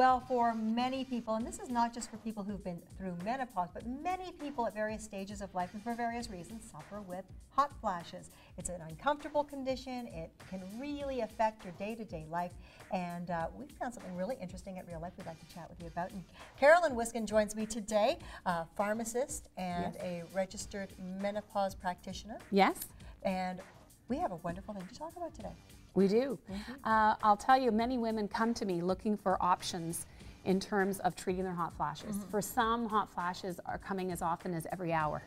Well, for many people, and this is not just for people who've been through menopause, but many people at various stages of life and for various reasons suffer with hot flashes. It's an uncomfortable condition. It can really affect your day-to-day life. And we found something really interesting at Real Life we'd like to chat with you about. And Carolyn Wiskin joins me today, a pharmacist and a registered menopause practitioner. Yes. And we have a wonderful thing to talk about today. We do. I'll tell you, many women come to me looking for options in terms of treating their hot flashes. For some, hot flashes are coming as often as every hour.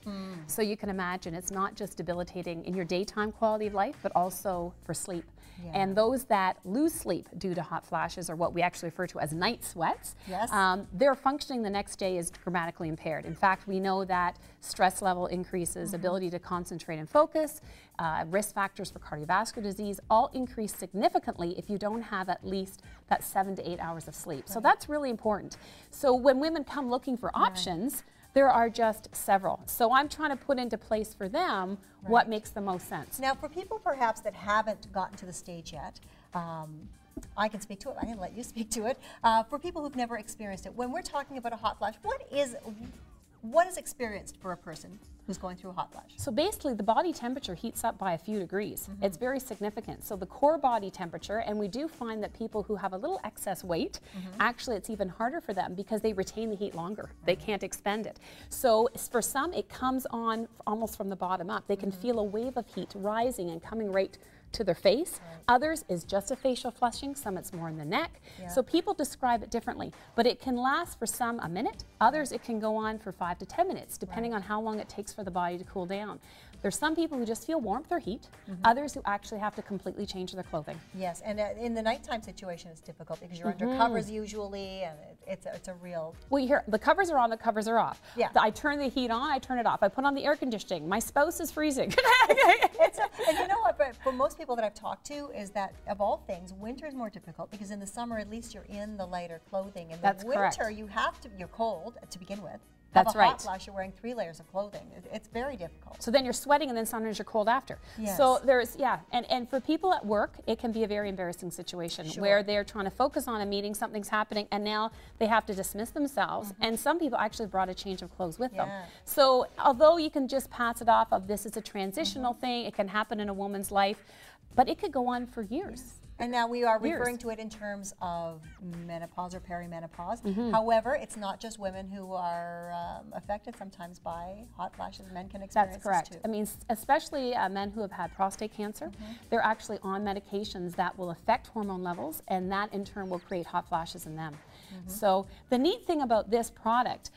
So you can imagine it's not just debilitating in your daytime quality of life, but also for sleep. And those that lose sleep due to hot flashes are what we actually refer to as night sweats. Their functioning the next day is dramatically impaired. In fact, we know that stress level increases, ability to concentrate and focus, risk factors for cardiovascular disease all increase significantly if you don't have at least that 7 to 8 hours of sleep. So that's really important. So when women come looking for options, there are just several. So I'm trying to put into place for them what makes the most sense. Now, for people perhaps that haven't gotten to the stage yet, I can speak to it. I can let you speak to it. For people who've never experienced it, when we're talking about a hot flash, what is experienced for a person who's going through a hot flash? So basically the body temperature heats up by a few degrees. It's very significant. So the core body temperature, and we do find that people who have a little excess weight, actually it's even harder for them because they retain the heat longer. They can't expend it. So for some it comes on almost from the bottom up. They can feel a wave of heat rising and coming right to their face. Others is just a facial flushing, some it's more in the neck. So people describe it differently, but it can last for some a minute, others it can go on for 5 to 10 minutes, depending on how long it takes for the body to cool down. There's some people who just feel warmth or heat, others who actually have to completely change their clothing. Yes, and in the nighttime situation it's difficult because you're under covers usually, and it's a real... Well, you hear the covers are on, the covers are off. I turn the heat on, I turn it off. I put on the air conditioning. My spouse is freezing. And you know what, but for most people that I've talked to is that of all things, winter is more difficult because in the summer at least you're in the lighter clothing. In the winter you're cold to begin with. That's right. Hot flash, you're wearing 3 layers of clothing. It's very difficult. So then you're sweating and then sometimes you're cold after. So there's, and for people at work, it can be a very embarrassing situation where they're trying to focus on a meeting, something's happening, and now they have to dismiss themselves. And some people actually brought a change of clothes with them. So although you can just pass it off of this is a transitional thing, it can happen in a woman's life, but it could go on for years. And now we are referring to it in terms of menopause or perimenopause. However, it's not just women who are affected sometimes by hot flashes. Men can experience That's correct. this too. I mean, especially men who have had prostate cancer, they're actually on medications that will affect hormone levels, and that in turn will create hot flashes in them. So the neat thing about this product,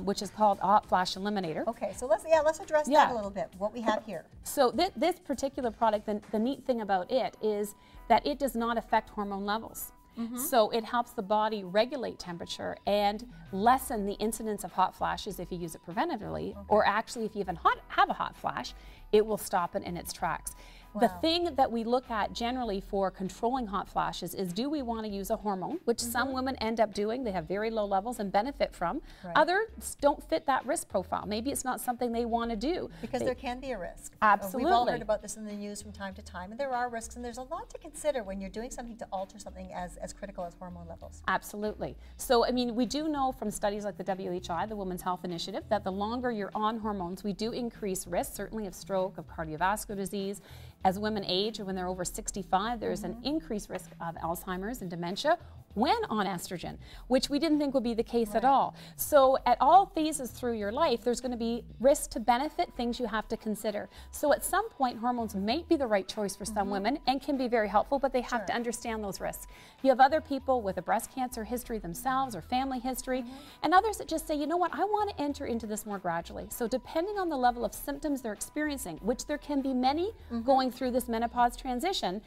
which is called Hot Flash Eliminator. Okay, so let's address that a little bit. What we have here. So this particular product, the neat thing about it is that it does not affect hormone levels. So it helps the body regulate temperature and lessen the incidence of hot flashes if you use it preventatively, or actually if you even have a hot flash, it will stop it in its tracks. The thing that we look at generally for controlling hot flashes is, do we want to use a hormone, which some women end up doing, they have very low levels and benefit from. Others don't fit that risk profile. Maybe it's not something they want to do. Because there can be a risk. Absolutely. We've all heard about this in the news from time to time, and there are risks, and there's a lot to consider when you're doing something to alter something as critical as hormone levels. Absolutely. So, I mean, we do know from studies like the WHI, the Women's Health Initiative, that the longer you're on hormones, we do increase risk, certainly of stroke, of cardiovascular disease. As women age, when they're over 65, there's an increased risk of Alzheimer's and dementia when on estrogen, which we didn't think would be the case at all. So at all phases through your life, there's going to be risk to benefit, things you have to consider. So at some point, hormones may be the right choice for some women and can be very helpful, but they have to understand those risks. You have other people with a breast cancer history themselves or family history, and others that just say, you know what, I want to enter into this more gradually. So depending on the level of symptoms they're experiencing, which there can be many going through this menopause transition,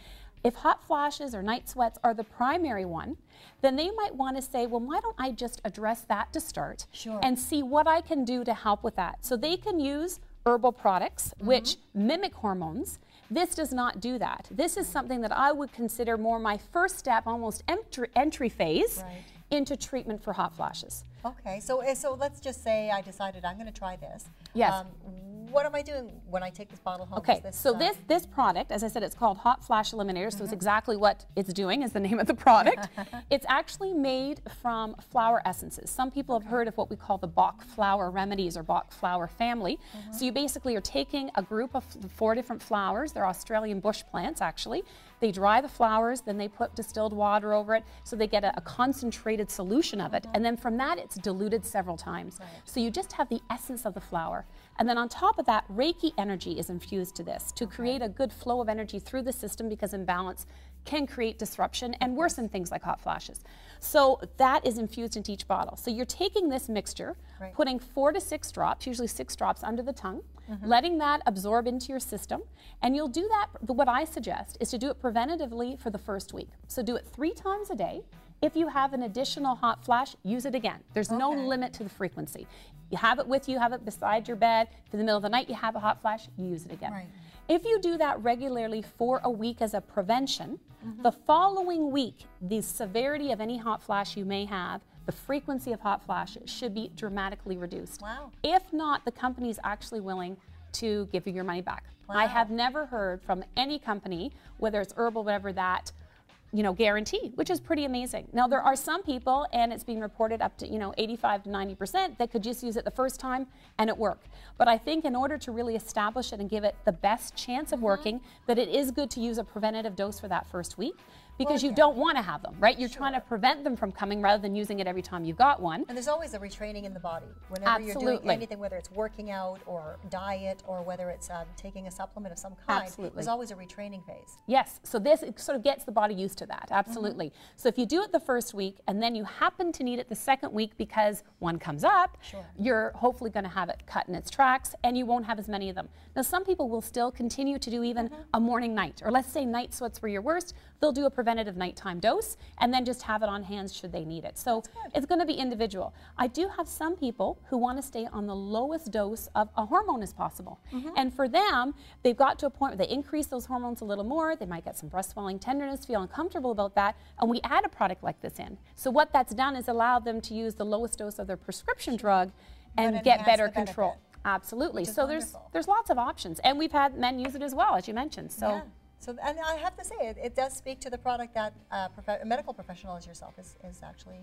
if hot flashes or night sweats are the primary one, then they might want to say, well, why don't I just address that to start and see what I can do to help with that. So they can use herbal products, which mimic hormones. This does not do that. This is something that I would consider more my first step, almost entry phase into treatment for hot flashes. Okay, so let's just say I decided I'm going to try this. Yes. what am I doing when I take this bottle home? Okay, so this product, as I said, it's called Hot Flash Eliminator, so it's exactly what it's doing is the name of the product. It's actually made from flower essences. Some people have heard of what we call the Bach flower remedies or Bach flower family. So you basically are taking a group of 4 different flowers. They're Australian bush plants, actually. They dry the flowers, then they put distilled water over it, so they get a concentrated solution of it. And then from that, it's diluted several times. So you just have the essence of the flower. And then on top of that, Reiki energy is infused to this to create a good flow of energy through the system, because imbalance can create disruption and worsen things like hot flashes. So that is infused into each bottle. So you're taking this mixture, putting 4 to 6 drops, usually 6 drops under the tongue, letting that absorb into your system. And you'll do that, what I suggest is to do it preventatively for the first week. So do it 3 times a day. If you have an additional hot flash, use it again. There's no limit to the frequency. You have it with you, have it beside your bed. If in the middle of the night you have a hot flash, you use it again. If you do that regularly for a week as a prevention, the following week, the severity of any hot flash you may have, the frequency of hot flashes should be dramatically reduced. If not, the company is actually willing to give you your money back. I have never heard from any company, whether it's herbal, whatever, that guarantee, which is pretty amazing. Now, there are some people, and it's being reported up to 85 to 90%, that could just use it the first time and it worked. But I think in order to really establish it and give it the best chance of working, that it is good to use a preventative dose for that first week, because you don't want to have them, right? You're trying to prevent them from coming rather than using it every time you've got one. And there's always a retraining in the body. Whenever you're doing anything, whether it's working out or diet or whether it's taking a supplement of some kind, there's always a retraining phase. Yes, so this sort of gets the body used to that, absolutely. So if you do it the first week and then you happen to need it the second week because one comes up, you're hopefully going to have it cut in its tracks and you won't have as many of them. Now, some people will still continue to do even a morning night, or let's say night sweats were your worst, they'll do a preventative nighttime dose and then just have it on hand should they need it. So it's going to be individual. I do have some people who want to stay on the lowest dose of a hormone as possible. And for them, they've got to a point where they increase those hormones a little more, they might get some breast swelling, tenderness, feel uncomfortable about that, and we add a product like this in. So what that's done is allowed them to use the lowest dose of their prescription drug and get better control. Absolutely. So there's lots of options, and we've had men use it as well, as you mentioned. So. So, and I have to say, it does speak to the product that a medical professional as yourself is actually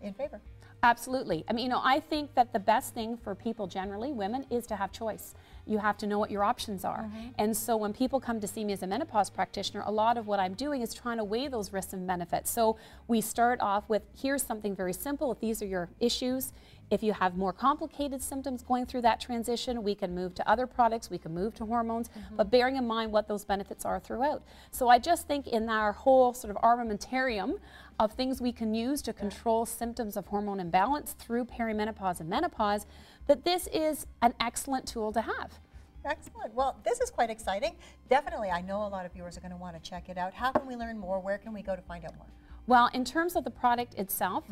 in favor. Absolutely. I mean, I think that the best thing for people generally, women, is to have choice. You have to know what your options are. And so when people come to see me as a menopause practitioner, a lot of what I'm doing is trying to weigh those risks and benefits. So we start off with, here's something very simple. If these are your issues, if you have more complicated symptoms going through that transition, we can move to other products, we can move to hormones, but bearing in mind what those benefits are throughout. So I just think in our whole sort of armamentarium of things we can use to control symptoms of hormone imbalance through perimenopause and menopause, that this is an excellent tool to have. Excellent. Well, this is quite exciting. Definitely, I know a lot of viewers are going to want to check it out. How can we learn more? Where can we go to find out more? Well, in terms of the product itself,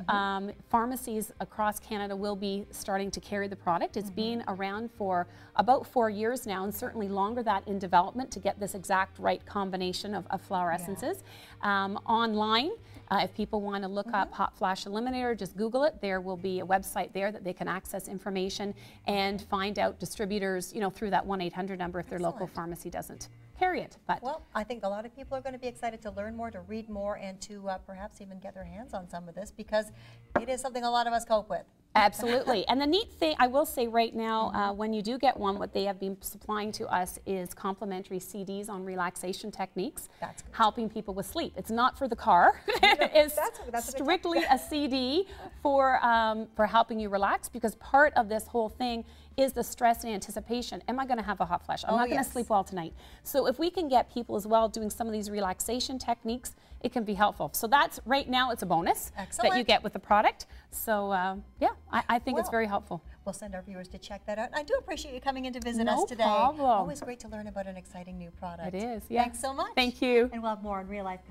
pharmacies across Canada will be starting to carry the product. It's been around for about 4 years now, and certainly longer that in development to get this exact right combination of flower essences. Online, if people want to look up Hot Flash Eliminator, just Google it. There will be a website there that they can access information and find out distributors, through that 1-800 number if their local pharmacy doesn't carry it. But well, I think a lot of people are going to be excited to learn more, to read more, and to perhaps even get their hands on some of this, because it is something a lot of us cope with. Absolutely. And the neat thing, I will say right now, when you do get one, what they have been supplying to us is complimentary CDs on relaxation techniques, helping people with sleep. It's not for the car. It's strictly a CD for helping you relax, because part of this whole thing is the stress and anticipation. Am I going to have a hot flash? I'm not going to sleep well tonight. So if we can get people as well doing some of these relaxation techniques, it can be helpful. So that's, right now, it's a bonus that you get with the product. So yeah, I think it's very helpful. We'll send our viewers to check that out. I do appreciate you coming in to visit us today. No problem. Always great to learn about an exciting new product. It is, yeah. Thanks so much. Thank you. And we'll have more on Real Life.